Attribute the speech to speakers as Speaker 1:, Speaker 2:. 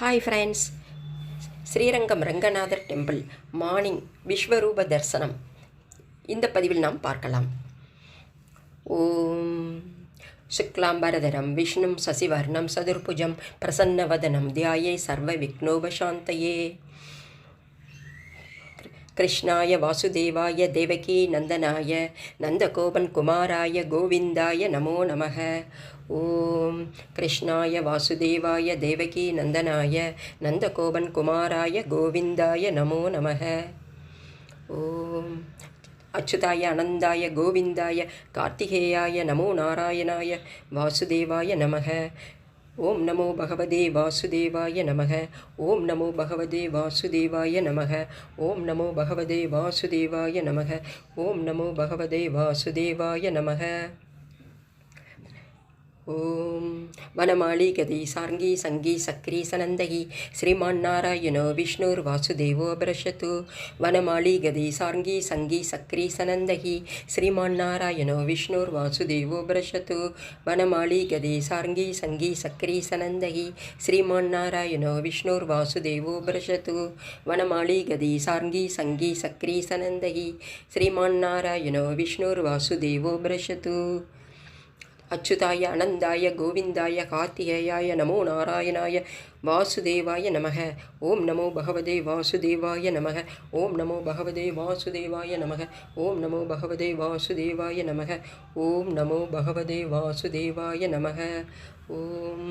Speaker 1: Hi friends, Srirangam Ranganathar temple morning விஸ்வரூப தரிசனம் இந்த பதிவில் நாம் பார்க்கலாம். ஓம் சுக்லாம்பரதரம் விஷ்ணும் சசிவர்ணம் சதுர்புஜம் பிரசன்னவதனம் தியாயே சர்வ விக்னோபசாந்தயே. கிருஷ்ணாய வாசுதேவாய தேவகி நந்தனாய நந்தகோபன் குமாராய கோவிந்தாய நமோ நமக. ஓம் கிருஷ்ணாய வாசுதேவாய தேவகி நந்தனாய நந்தகோபன் குமாராய கோவிந்தாய நமோ நமக. ஓம் அச்சுதாய அனந்தாய கோவிந்தாய கார்த்திகேயாய நமோ நாராயணாய வாசுதேவாய நமக. ஓம் நமோ பகவதே வாசுதேவாய நமக. ஓம் நமோ பகவதே வாசுதேவாய நமக. ஓம் நமோ பகவதே வாசுதேவாய நமக. ஓம் நமோ பகவதே வாசுதேவாய நமக. ஓம் வனமாளி கதி சார்ங்கி சங்கி சக்ரி சனந்தகி ஸ்ரீமான் நாராயணோ விஷ்ணுர் வாசுதேவோ பிரஷத்து. வனமாளி கதி சார்ங்கி சங்கி சக்ரி சனந்தகி ஸ்ரீமான் நாராயணோ விஷ்ணுர் வாசுதேவோ பிரஷத்து. வனமாளி கதி சார்ங்கி சங்கி சக்ரி சனந்தகி ஸ்ரீமான் நாராயணோ விஷ்ணுர் வாசுதேவோ பிரஷத்து. வனமாளி கதி சார்ங்கி சங்கி சக்ரி சனந்தகி ஸ்ரீமான் நாராயணோ விஷ்ணுர் வாசுதேவோ பிரஷத்து. அச்சுதாய அனந்தாய கோவிந்தாய கார்த்திகேயாய நமோ நாராயணாய வாசுதேவாய நமக. ஓம் நமோ பகவதே வாசுதேவாய நமக. ஓம் நமோ பகவதே வாசுதேவாய நமக. ஓம் நமோ பகவதே வாசுதேவாய நமக. ஓம் நமோ பகவதே வாசுதேவாய நமக. ஓம்